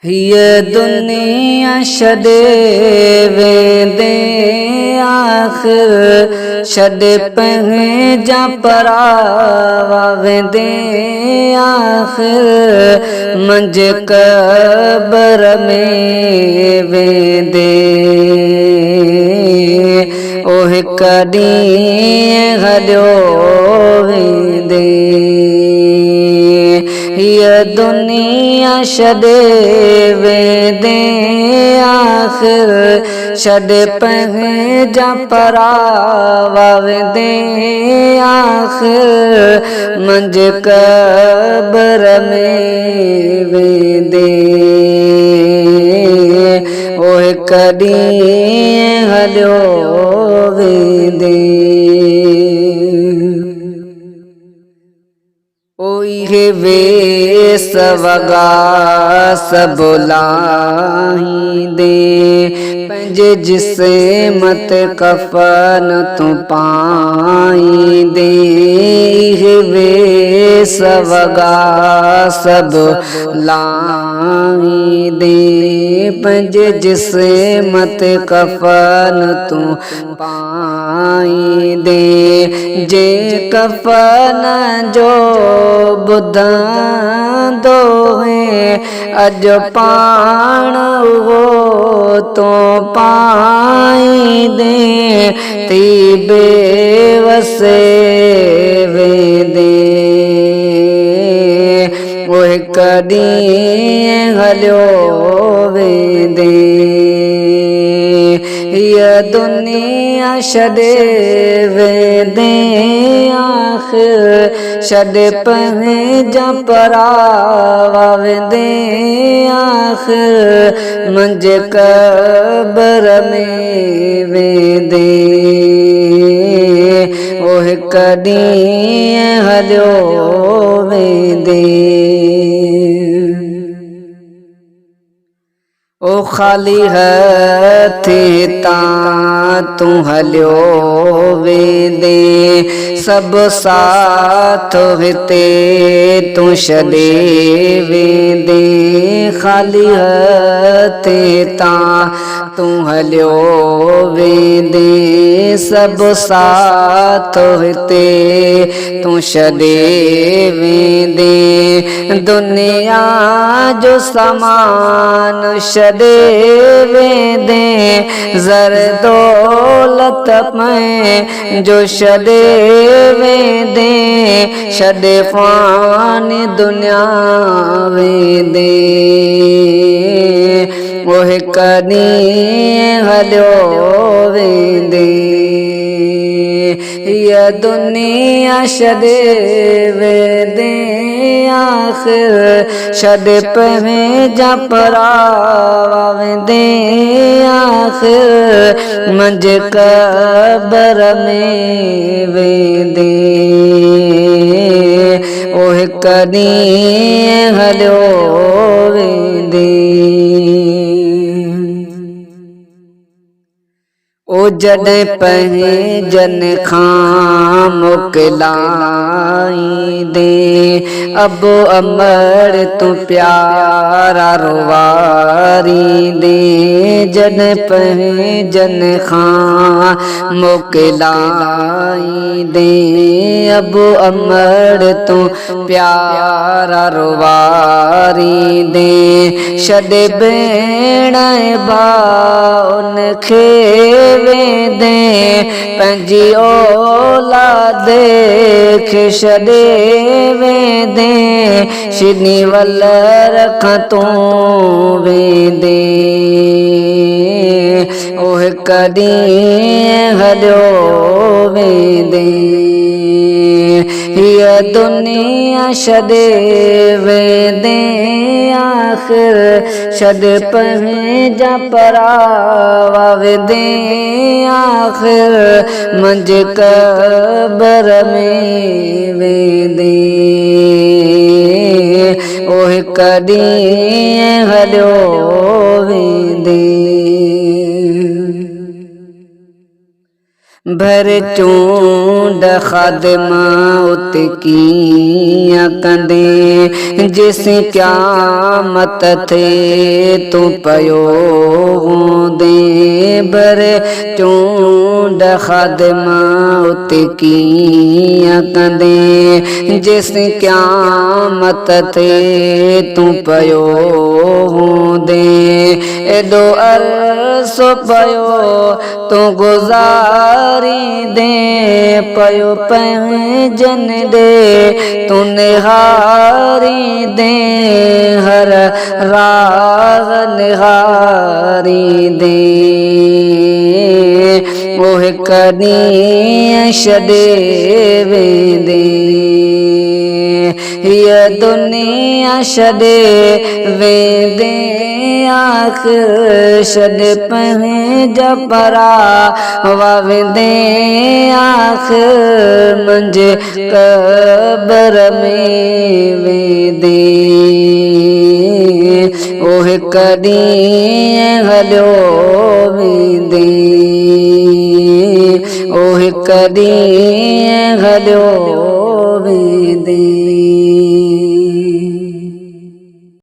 ये दुनिया छॾे वेंदे आखिर छॾे पंहिंजा परावा वेंदे आखिर मुंहिंजे क़बर में वेंदे ओहे कॾहिं हलियो वेंदे ये दुनिया छॾे वेंदे आखिर छॾे पंहिंजा परावा वेंदे आखिर मुंहिंजे क़बर में वेंदे ओहे कॾहिं हलियो वेंदे ओहे वेस वॻा सभु लाहींदे पंहिंजे जिस्म ते कफ़न तूं पाईंदे इहे वेस वॻा सभु लाहींदे पंहिंजे जिस्म ते कफ़न तूं पाईंदे जे कफ़न जो ॿुधंदो अॼु पाण उहो तो पाईंदे थी बेवसे वेंदे उहे कॾहिं हलियो वेंदे ये दुनिया छॾे वेंदे आखिर छॾे पंहिंजा परावा वेंदे आखिर मुंहिंजे क़बर में वेंदे ओहे कॾहिं हलियो वेंदे ओ ख़ाली हथे तां तूं हलियो वेंदे सभु साथ हिते तूं छॾे वेंदे ख़ाली हथे तां तूं हलियो वेंदे सभु साथ हिते तूं छॾे वेंदे दुनिया जो सामान छॾे वेंदे ज़र दौलत में जो छॾे वेंदे छॾे फ़ानी दुनिया वेंदे ओहे कॾहिं हलियो वेंदे ये दुनिया छॾे वेंदे आखिर छॾे पंहिंजा परावा वेंदे आखिर मुंहिंजे क़बर में वेंदे ओहे कॾहिं हलियो वेंदे ओ जॾहिं पंहिंजन खां मोकिलाईंदे अबो अमर तूं प्यारा रोवारींदे जॾहिं पंहिंजन खां मोकिलाईंदे अबो अमर तूं प्यारा रोवारींदे छॾे भेण भाउ उनखे वेंदे पंहिंजी औलाद खे छॾे वेंदे शिनी वल रखां तूं वेंदे ओहे कॾहिं हलियो वेंदे ये दुनिया छॾे वेंदे आखिर छॾे पंहिंजा परावा वेंदे आखिर मुंहिंजे क़बर में वेंदे ओहे कॾहिं हलियो वेंदे भर चूंड खादमा उत कीया कंदे जिस क़यामत थे तू पयो दे भर चूंड खादमा उत कीया कंदे जिस क़यामत थे तू पयो दे एदो अरसो पयो तू गुजारी दे पयो पंजन दे तू निहारी दे हर राह निहारी दे ओह कदी छॾे वेंदे ये दुनिया छॾे वेंदे आखिर छॾे पंहिंजा परा वेंदे आखिर मुंहिंजे क़ब्र में वेंदे ओह कॾहिं हलियो वेंदे ओह कॾहिं हलियो